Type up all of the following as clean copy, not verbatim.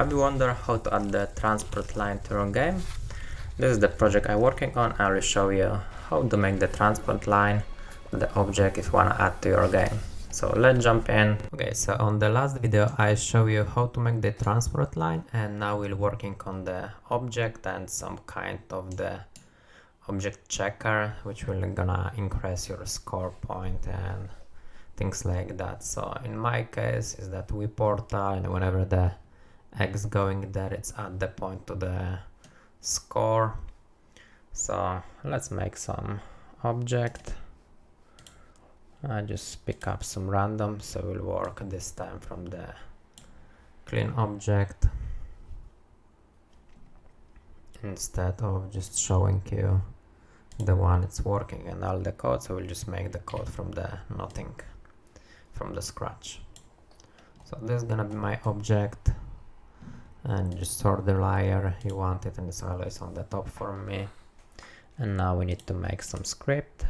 Have you wondered how to add the transport line to your game? This is the project I'm working on. I will show you how to make the transport line the object if you want to add to your game. So let's jump in. Okay, so on the last video I show you how to make the transport line, and now we're working on the object and some kind of the object checker which will gonna increase your score point and things like that. So in my case is that we portal, and whenever the X going there, it's at the point to the score. So let's make some object. I just pick up some random, so we'll work this time from the clean object instead of just showing you the one it's working and all the code. So we'll just make the code from the nothing, from the scratch. So this is gonna be my object, and just sort the layer you want it, and it's always on the top for me. And now we need to make some script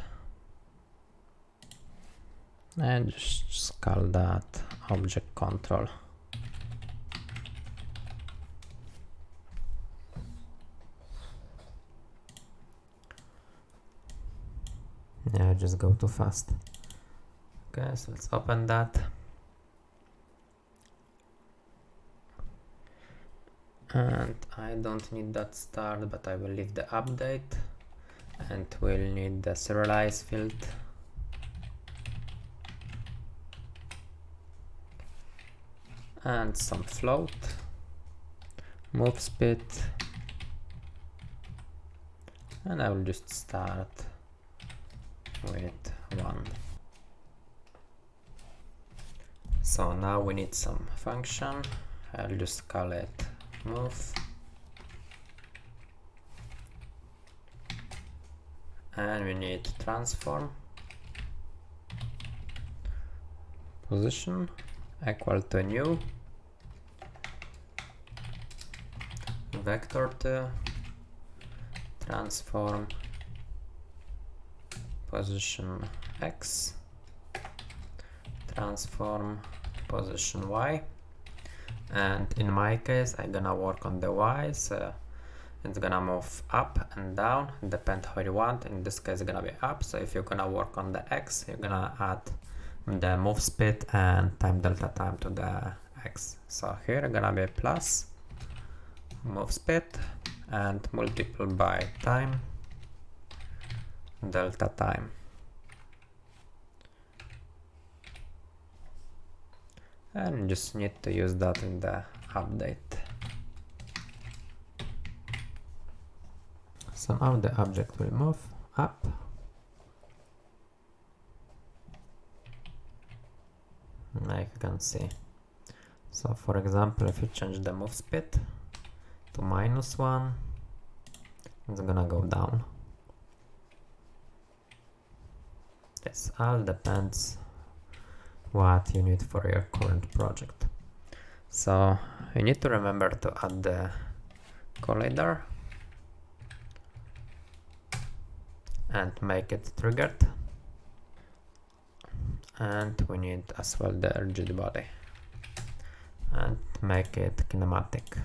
and just call that object control. Yeah, just go too fast. Okay, so let's open that. And I don't need that start, but I will leave the update, and we'll need the serialize field. And some float, move speed, and I will just start with 1. So now we need some function. I'll just call it move, and we need transform position equal to new vector to transform position X, transform position Y. And in my case I'm gonna work on the Y, so it's gonna move up and down, depend how you want. In this case it's gonna be up. So if you're gonna work on the X, you're gonna add the move speed and time delta time to the X. So here gonna be plus move speed and multiple by time delta time. And just need to use that in the update. Somehow the object will move up, like you can see. So for example, if you change the move speed to -1, it's gonna go down. This all depends what you need for your current project. So you need to remember to add the collider and make it triggered, and we need as well the rigid body and make it kinematic,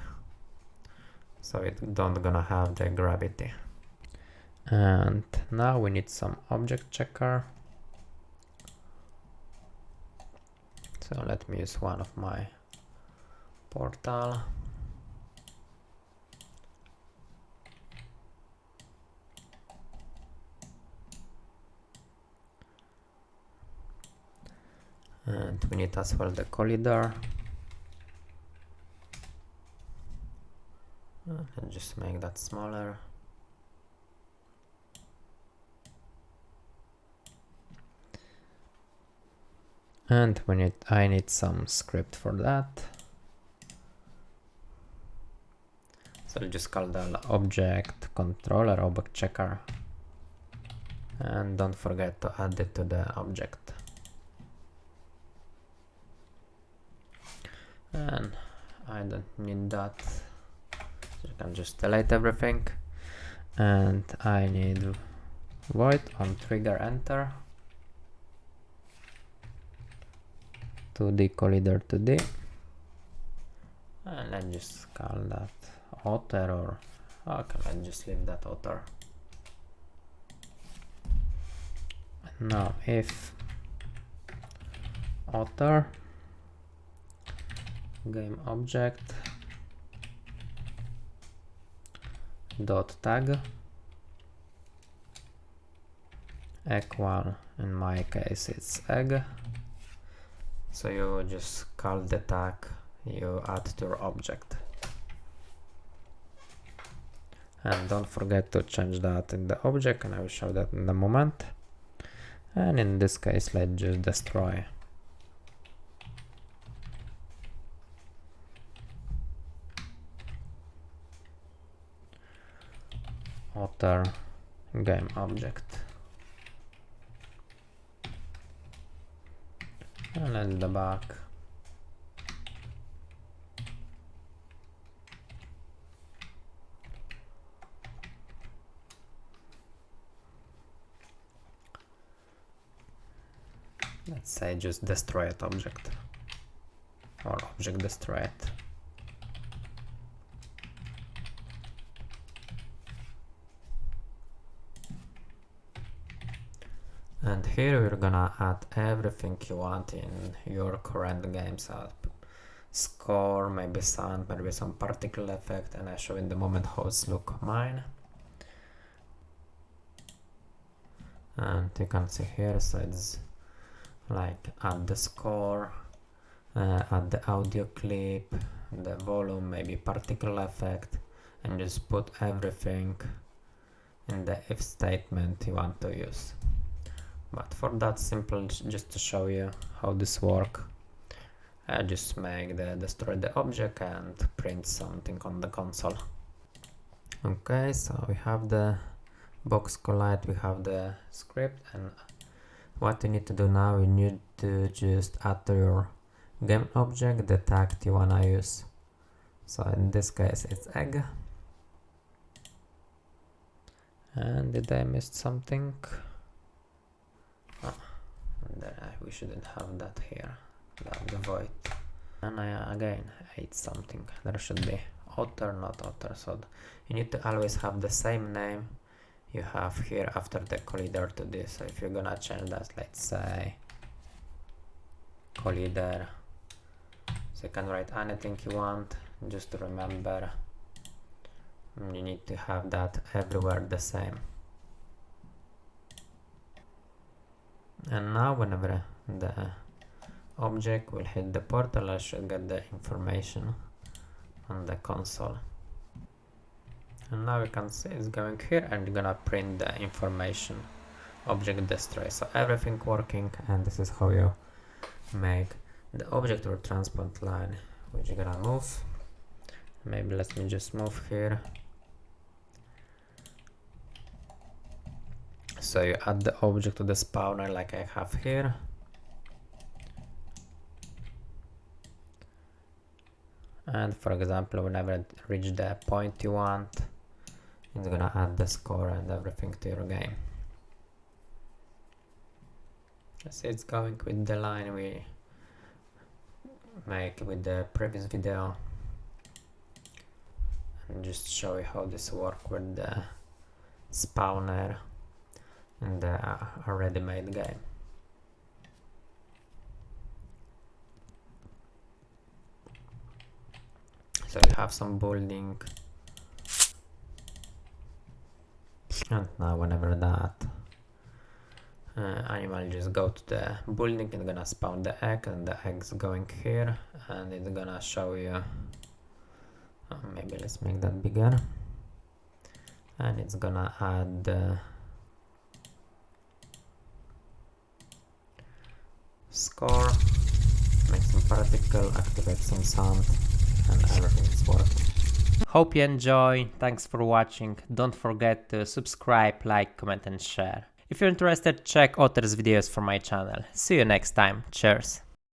so it don't gonna have the gravity. And now we need some object checker. So let me use one of my portal. And we need as well the collider. And just make that smaller. And I need some script for that. So I'll just call the object controller object checker, and don't forget to add it to the object. And I don't need that, so you can just delete everything. And I need void on trigger enter 2D collider 2D, And let's just call that author, or okay, let's just leave that author. Now if author game object dot tag equal, in my case it's egg, so you just call the tag you add to your object, and don't forget to change that in the object, and I will show that in a moment. And in this case, let's just destroy. Author game object. And let's debug. Let's say just destroy it object, or object destroy it. And here we're gonna add everything you want in your current games. Score, maybe sound, maybe some particle effect, and I show in the moment how it's look mine. And you can see here, so it's like add the score, add the audio clip, the volume, maybe particle effect, and just put everything in the if statement you want to use. But for that simple, just to show you how this works, I just make the destroy the object and print something on the console. Okay, so we have the box collide, we have the script, and what you need to do now, you need to just add to your game object the tag you wanna use. So in this case it's egg. And did I miss something? We shouldn't have that here, the void. And I again ate something. There should be author, not author. So you need to always have the same name you have here after the collider to this. So if you're gonna change that, let's say collider, so you can write anything you want. Just to remember, you need to have that everywhere the same. And now whenever the object will hit the portal, I should get the information on the console. And now you can see it's going here, and you're gonna print the information object destroy. So everything working, and this is how you make the object or transport line, which you're gonna move. Maybe let me just move here. So you add the object to the spawner like I have here. And for example, whenever it reach the point you want, it's gonna add the score and everything to your game. So it's going with the line we make with the previous video. And just show you how this works with the spawner in the already made game. So you have some building, and now whenever that animal just go to the building, it's gonna spawn the egg, and the egg's going here, and it's gonna show you, maybe let's make that bigger, and it's gonna add score, make some particle, activate some sound, and everything is working. Hope you enjoy. Thanks for watching. Don't forget to subscribe, like, comment and share. If you're interested, check Otter's videos for my channel. See you next time. Cheers.